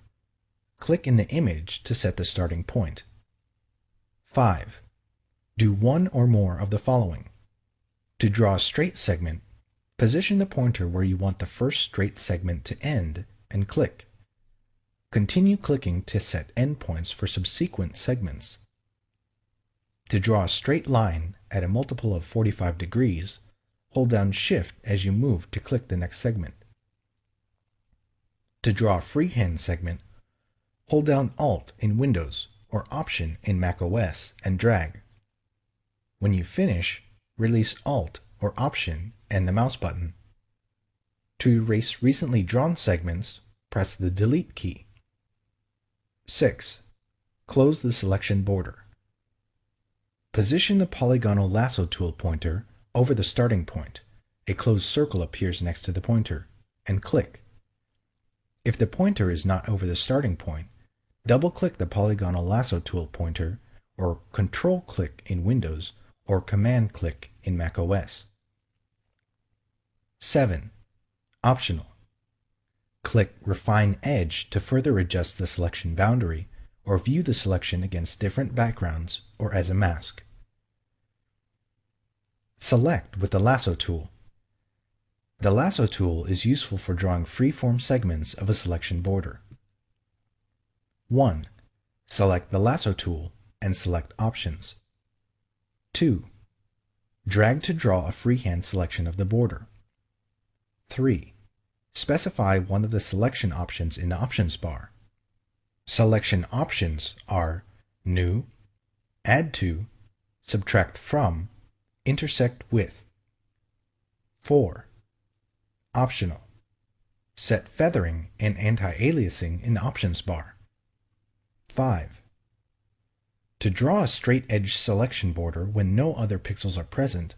Click in the image to set the starting point. 5. Do one or more of the following. To draw a straight segment, position the pointer where you want the first straight segment to end and click. Continue clicking to set endpoints for subsequent segments. To draw a straight line at a multiple of 45 degrees, hold down Shift as you move to click the next segment. To draw a freehand segment, hold down Alt in Windows or Option in macOS and drag. When you finish, release Alt or Option and the mouse button. To erase recently drawn segments, press the Delete key. 6. Close the selection border. Position the polygonal lasso tool pointer over the starting point. A closed circle appears next to the pointer, and click. If the pointer is not over the starting point, double-click the polygonal lasso tool pointer or Control-click in Windows or Command-click in macOS. 7. Optional. Click Refine Edge to further adjust the selection boundary or view the selection against different backgrounds or as a mask. Select with the Lasso tool. The Lasso tool is useful for drawing free-form segments of a selection border. 1. Select the Lasso tool and select Options. 2. Drag to draw a freehand selection of the border. 3. Specify one of the selection options in the options bar. Selection options are New, Add to, Subtract from, Intersect with. 4. Optional. Set feathering and anti-aliasing in the options bar. 5. To draw a straight edge selection border when no other pixels are present,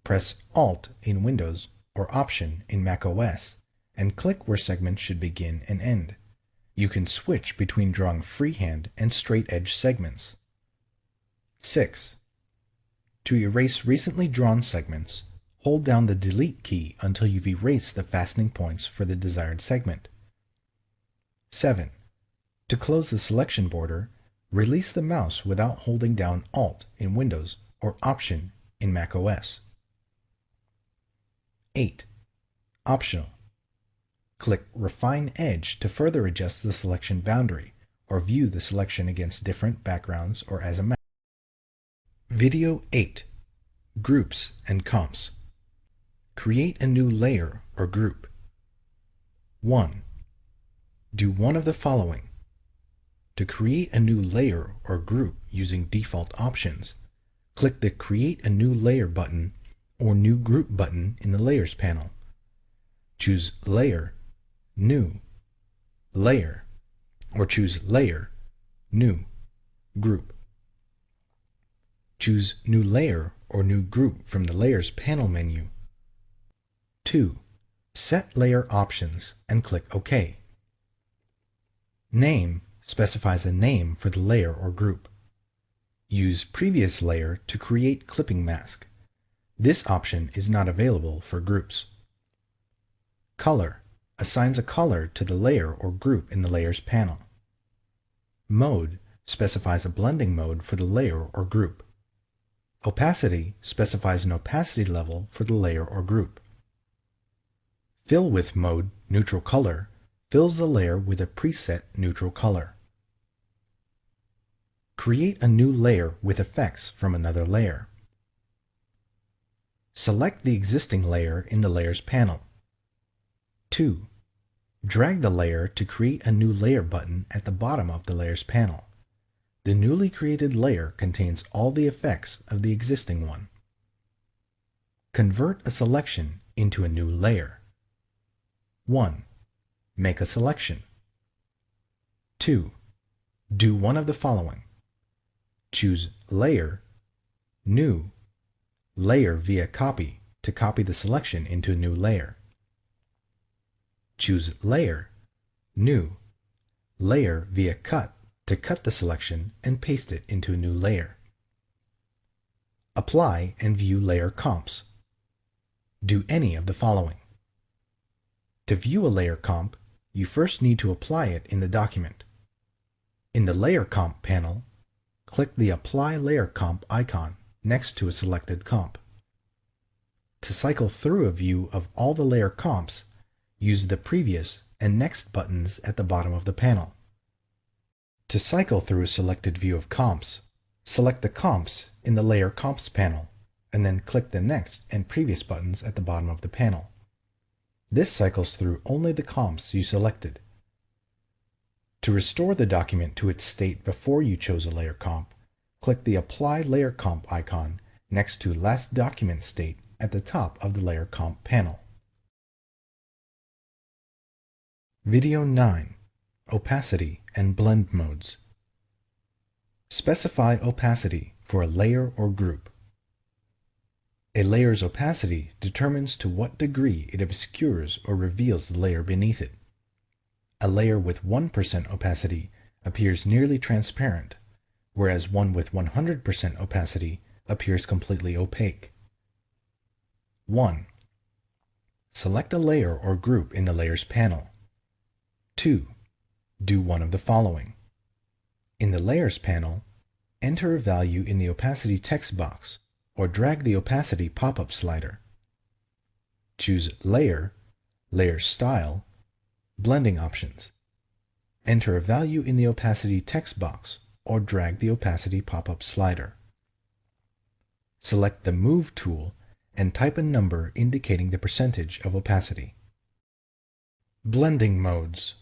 press Alt in Windows or Option in macOS and click where segments should begin and end. You can switch between drawing freehand and straight edge segments. 6. To erase recently drawn segments, hold down the Delete key until you've erased the fastening points for the desired segment. 7. To close the selection border, release the mouse without holding down Alt in Windows or Option in macOS. 8. Optional. Click Refine Edge to further adjust the selection boundary or view the selection against different backgrounds or as a mask. Video 8. Groups and Comps. Create a new layer or group. 1. Do one of the following. To create a new layer or group using default options, click the Create a New Layer button or New Group button in the Layers panel. Choose Layer, New, Layer, or choose Layer, New, Group. Choose New Layer or New Group from the Layers panel menu. 2. Set Layer Options and click OK. Name specifies a name for the layer or group. Use Previous Layer to create clipping mask. This option is not available for groups. Color assigns a color to the layer or group in the Layers panel. Mode specifies a blending mode for the layer or group. Opacity specifies an opacity level for the layer or group. Fill with mode neutral color fills the layer with a preset neutral color. Create a new layer with effects from another layer. Select the existing layer in the Layers panel. 2. Drag the layer to create a new layer button at the bottom of the Layers panel. The newly created layer contains all the effects of the existing one. Convert a selection into a new layer. 1. Make a selection. 2. Do one of the following. Choose Layer, New, Layer via Copy to copy the selection into a new layer. Choose Layer, New, Layer via Cut to cut the selection and paste it into a new layer. Apply and view layer comps. Do any of the following. To view a layer comp, you first need to apply it in the document. In the Layer Comp panel, click the Apply Layer Comp icon next to a selected comp. To cycle through a view of all the layer comps, use the Previous and Next buttons at the bottom of the panel. To cycle through a selected view of comps, select the comps in the Layer Comps panel, and then click the Next and Previous buttons at the bottom of the panel. This cycles through only the comps you selected. To restore the document to its state before you chose a layer comp, click the Apply Layer Comp icon next to Last Document State at the top of the Layer Comp panel. Video 9. Opacity and Blend Modes. Specify opacity for a layer or group. A layer's opacity determines to what degree it obscures or reveals the layer beneath it. A layer with 1% opacity appears nearly transparent, whereas one with 100% opacity appears completely opaque. 1. Select a layer or group in the Layers panel. 2. Do one of the following. In the Layers panel, enter a value in the opacity text box or drag the opacity pop-up slider. Choose Layer, Layer Style, Blending Options. Enter a value in the opacity text box or drag the opacity pop-up slider. Select the Move tool and type a number indicating the percentage of opacity. Blending modes.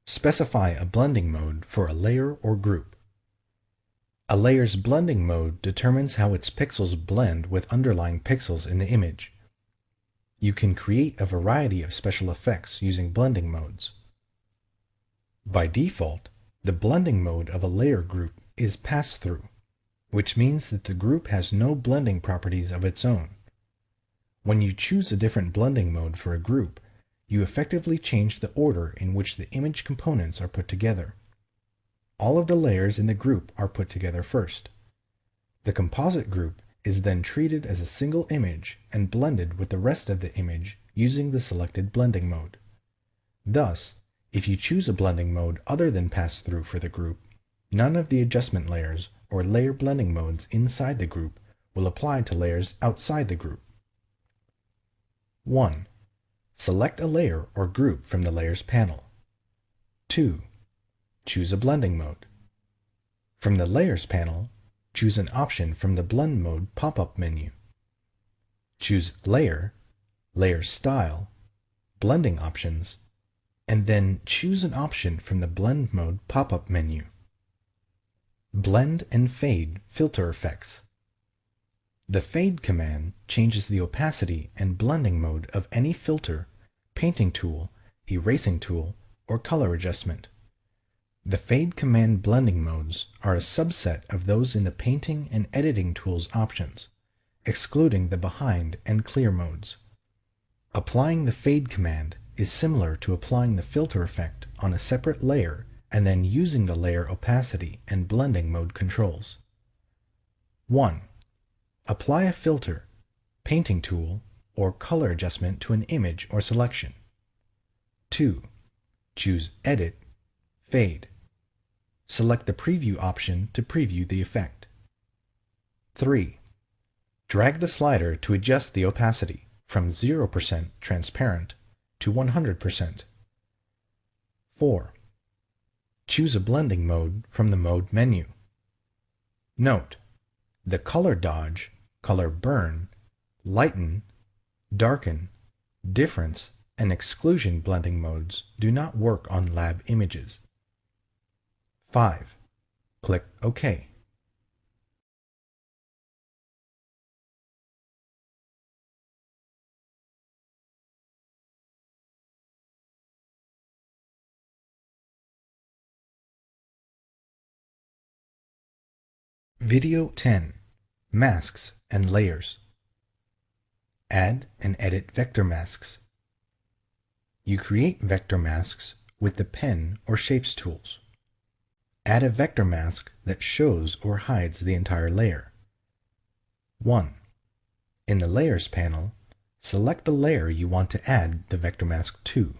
Specify a blending mode for a layer or group. A layer's blending mode determines how its pixels blend with underlying pixels in the image. You can create a variety of special effects using blending modes. By default, the blending mode of a layer group is pass-through, which means that the group has no blending properties of its own. When you choose a different blending mode for a group, you effectively change the order in which the image components are put together. All of the layers in the group are put together first. The composite group is then treated as a single image and blended with the rest of the image using the selected blending mode. Thus, if you choose a blending mode other than pass-through for the group, none of the adjustment layers or layer blending modes inside the group will apply to layers outside the group. 1. Select a layer or group from the Layers panel. 2. Choose a blending mode. From the Layers panel, choose an option from the Blend Mode pop-up menu. Choose Layer, Layer Style, Blending Options, and then choose an option from the Blend Mode pop-up menu. Blend and Fade filter effects. The Fade command changes the opacity and blending mode of any filter, painting tool, erasing tool, or color adjustment. The Fade command blending modes are a subset of those in the painting and editing tools options, excluding the behind and clear modes. Applying the Fade command is similar to applying the filter effect on a separate layer and then using the layer opacity and blending mode controls. 1. Apply a filter, painting tool, or color adjustment to an image or selection. 2. Choose Edit, Fade. Select the Preview option to preview the effect. 3. Drag the slider to adjust the opacity from 0% transparent to 100%. 4. Choose a blending mode from the Mode menu. Note: the Color Dodge, Color Burn, Lighten, Darken, Difference, and Exclusion blending modes do not work on lab images. 5. Click OK. Video 10. Masks and Layers. Add and edit vector masks. You create vector masks with the Pen or Shapes tools. Add a vector mask that shows or hides the entire layer. 1. In the Layers panel, select the layer you want to add the vector mask to.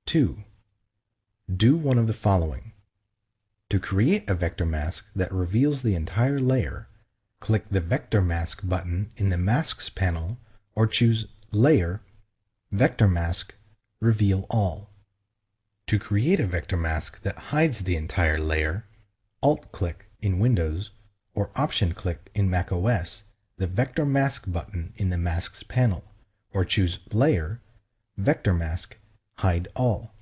2. Do one of the following. To create a vector mask that reveals the entire layer, click the Vector Mask button in the Masks panel or choose Layer, Vector Mask, Reveal All. To create a vector mask that hides the entire layer, Alt-click in Windows or Option-click in macOS the Vector Mask button in the Masks panel or choose Layer, Vector Mask, Hide All.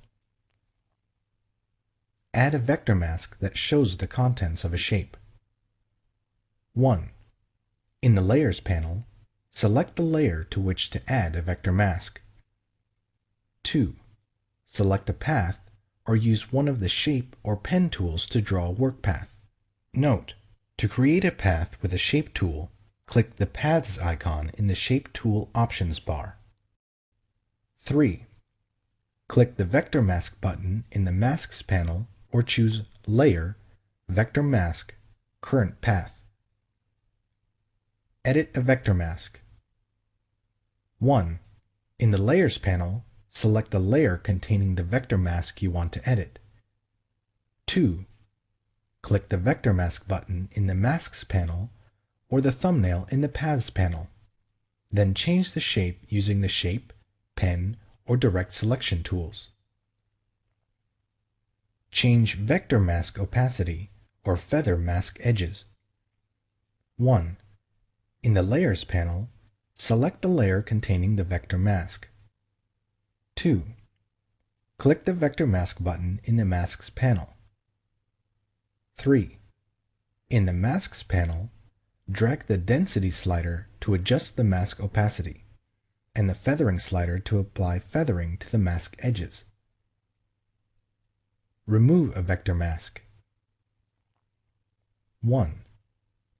Add a vector mask that shows the contents of a shape. 1. In the Layers panel, select the layer to which to add a vector mask. 2. Select a path or use one of the Shape or Pen tools to draw a work path. Note: to create a path with a Shape tool, click the Paths icon in the Shape Tool Options bar. 3. Click the Vector Mask button in the Masks panel or choose Layer, Vector Mask, Current Path. Edit a vector mask. 1. In the Layers panel, select the layer containing the vector mask you want to edit. 2. Click the Vector Mask button in the Masks panel or the thumbnail in the Paths panel. Then change the shape using the Shape, Pen, or Direct Selection tools. Change Vector Mask opacity or feather mask edges. 1. In the Layers panel, select the layer containing the vector mask. 2. Click the Vector Mask button in the Masks panel. 3. In the Masks panel, drag the Density slider to adjust the mask opacity, and the Feathering slider to apply feathering to the mask edges. Remove a vector mask. 1.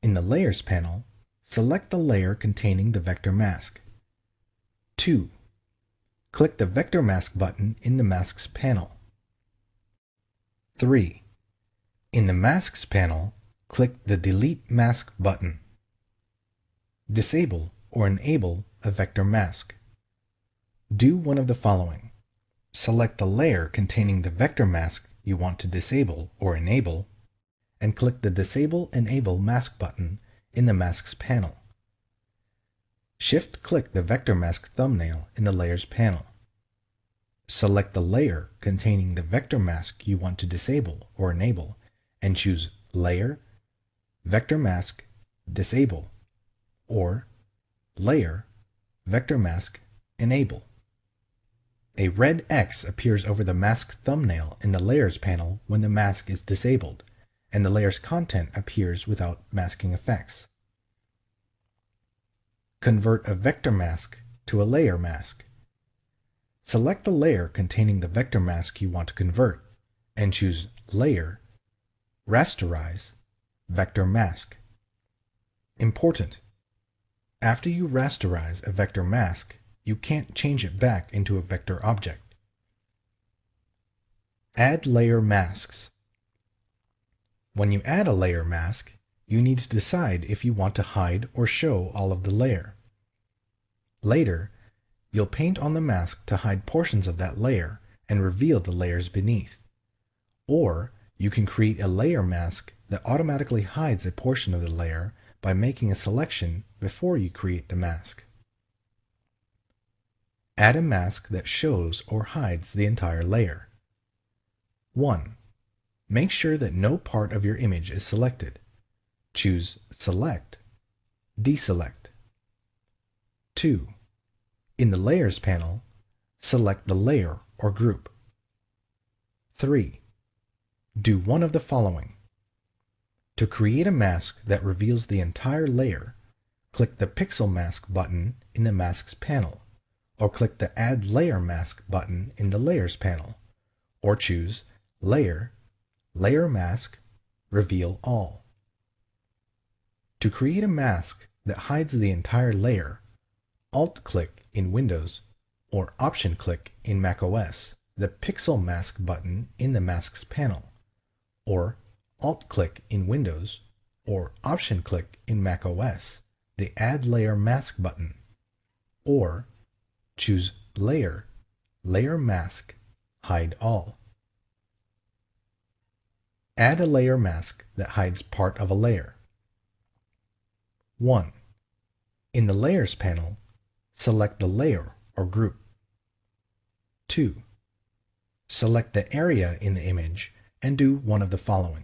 In the Layers panel, select the layer containing the vector mask. 2. Click the Vector Mask button in the Masks panel. 3. In the Masks panel, click the Delete Mask button. Disable or enable a vector mask. Do one of the following. Select the layer containing the vector mask you want to disable or enable, and click the Disable Enable Mask button in the Masks panel. Shift-click the vector mask thumbnail in the Layers panel. Select the layer containing the vector mask you want to disable or enable, and choose Layer, Vector Mask, Disable, or Layer, Vector Mask, Enable. A red X appears over the mask thumbnail in the Layers panel when the mask is disabled, and the layer's content appears without masking effects. Convert a vector mask to a layer mask. Select the layer containing the vector mask you want to convert, and choose Layer, Rasterize, Vector Mask. Important: after you rasterize a vector mask, you can't change it back into a vector object. Add layer masks. When you add a layer mask, you need to decide if you want to hide or show all of the layer. Later, you'll paint on the mask to hide portions of that layer and reveal the layers beneath. Or you can create a layer mask that automatically hides a portion of the layer by making a selection before you create the mask. Add a mask that shows or hides the entire layer. 1. Make sure that no part of your image is selected. Choose Select, Deselect. 2. In the Layers panel, select the layer or group. 3. Do one of the following. To create a mask that reveals the entire layer, click the Pixel Mask button in the Masks panel, or click the Add Layer Mask button in the Layers panel, or choose Layer, Layer Mask, Reveal All. To create a mask that hides the entire layer, Alt-click in Windows or Option-click in macOS the Pixel Mask button in the Masks panel, or Alt-click in Windows or Option-click in macOS the Add Layer Mask button, or choose Layer, Layer Mask, Hide All. Add a layer mask that hides part of a layer. 1. In the Layers panel, select the layer or group. 2. Select the area in the image and do one of the following.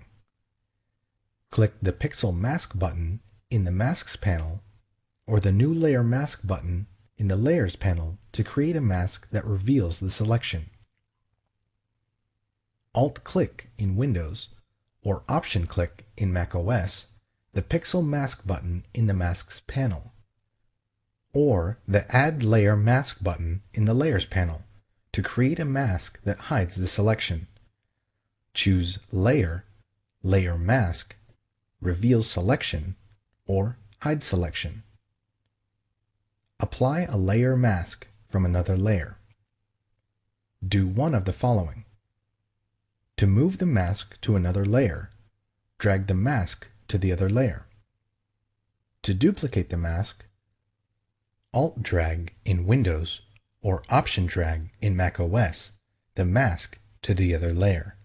Click the Pixel Mask button in the Masks panel or the New Layer Mask button in the Layers panel to create a mask that reveals the selection. Alt-click in Windows or Option-click in macOS the Pixel Mask button in the Masks panel, or the Add Layer Mask button in the Layers panel to create a mask that hides the selection. Choose Layer, Layer Mask, Reveal Selection, or Hide Selection. Apply a layer mask from another layer. Do one of the following. To move the mask to another layer, drag the mask to the other layer. To duplicate the mask, Alt-drag in Windows or Option-drag in macOS the mask to the other layer.